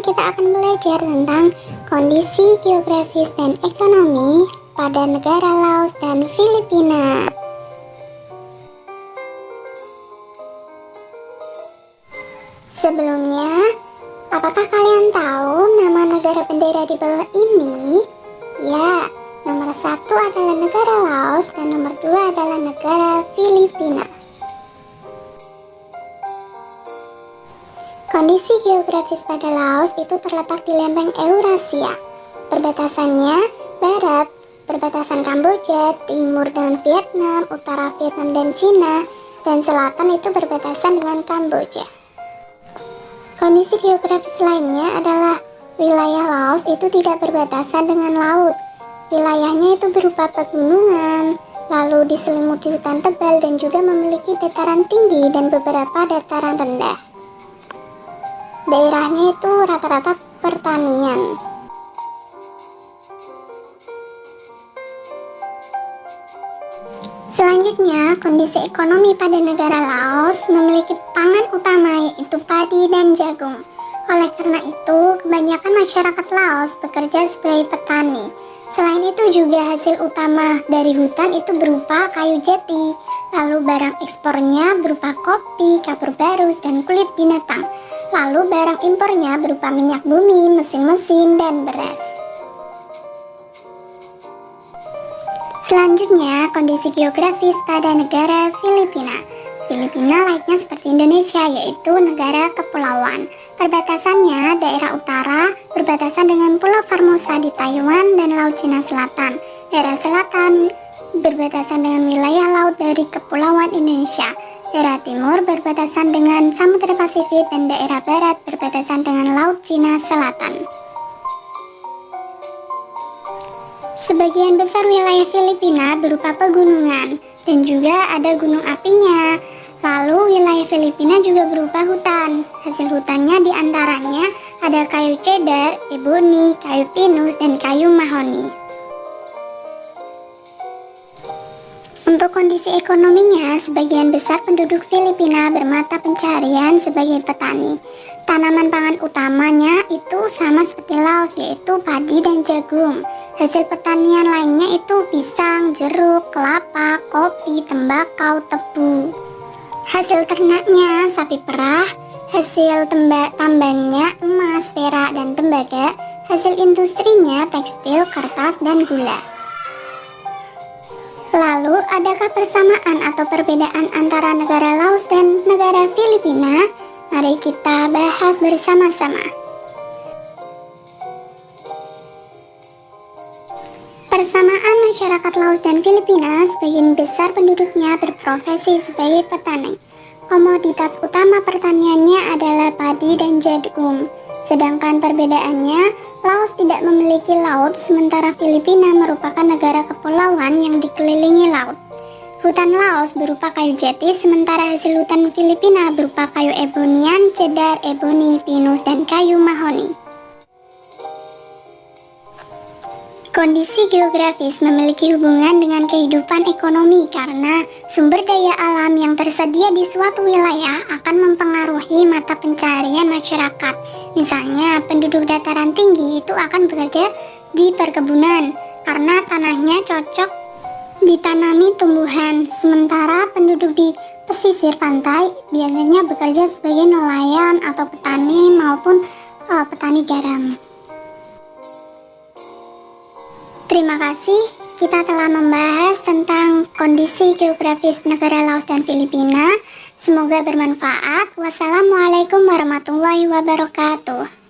kita akan belajar tentang kondisi geografis dan ekonomi pada negara Laos dan Filipina. Sebelumnya, apakah kalian tahu nama negara bendera di bawah ini? Ya, nomor 1 adalah negara Laos dan nomor 2 adalah negara Filipina. Kondisi geografis pada Laos itu terletak di lempeng Eurasia. Perbatasannya barat, perbatasan Kamboja, timur dengan Vietnam, utara Vietnam dan Cina, dan selatan itu berbatasan dengan Kamboja. Kondisi geografis lainnya adalah wilayah Laos itu tidak berbatasan dengan laut. Wilayahnya itu berupa pegunungan, lalu diselimuti hutan tebal dan juga memiliki dataran tinggi dan beberapa dataran rendah. Daerahnya itu rata-rata pertanian. Selanjutnya, kondisi ekonomi pada negara Laos memiliki pangan utama yaitu padi dan jagung. Oleh karena itu, kebanyakan masyarakat Laos bekerja sebagai petani. Selain itu juga hasil utama dari hutan itu berupa kayu jati. Lalu barang ekspornya berupa kopi, kapur barus, dan kulit binatang. Lalu barang impornya berupa minyak bumi, mesin-mesin, dan beras. Selanjutnya, kondisi geografis pada negara Filipina. Filipina layaknya seperti Indonesia, yaitu negara kepulauan. Perbatasannya daerah utara berbatasan dengan Pulau Formosa di Taiwan dan Laut Cina Selatan. Daerah selatan berbatasan dengan wilayah laut dari Kepulauan Indonesia. Daerah timur berbatasan dengan Samudra Pasifik dan daerah barat berbatasan dengan Laut Cina Selatan. Sebagian besar wilayah Filipina berupa pegunungan dan juga ada gunung apinya. Lalu wilayah Filipina juga berupa hutan. Hasil hutannya diantaranya ada kayu cedar, eboni, kayu pinus, dan kayu mahoni. Untuk kondisi ekonominya, sebagian besar penduduk Filipina bermata pencarian sebagai petani. Tanaman pangan utamanya itu sama seperti Laos, yaitu padi dan jagung. Hasil pertanian lainnya itu pisang, jeruk, kelapa, kopi, tembakau, tebu. Hasil ternaknya sapi perah, hasil tambangnya emas, perak, dan tembaga. Hasil industrinya tekstil, kertas, dan gula. Lalu, adakah persamaan atau perbedaan antara negara Laos dan negara Filipina? Mari kita bahas bersama-sama. Persamaan masyarakat Laos dan Filipina, sebagian besar penduduknya berprofesi sebagai petani. Komoditas utama pertaniannya adalah padi dan jagung. Sedangkan perbedaannya, Laos tidak memiliki laut, sementara Filipina merupakan negara kepulauan yang dikelilingi laut. Hutan Laos berupa kayu jati, sementara hasil hutan Filipina berupa kayu ebonian, cedar, eboni, pinus, dan kayu mahoni. Kondisi geografis memiliki hubungan dengan kehidupan ekonomi karena sumber daya alam yang tersedia di suatu wilayah akan mempengaruhi mata pencarian masyarakat. Misalnya, penduduk dataran tinggi itu akan bekerja di perkebunan karena tanahnya cocok ditanami tumbuhan, sementara penduduk di pesisir pantai biasanya bekerja sebagai nelayan atau petani maupun petani garam. Terima kasih, kita telah membahas tentang kondisi geografis negara Laos dan Filipina. Semoga bermanfaat. Wassalamualaikum warahmatullahi wabarakatuh.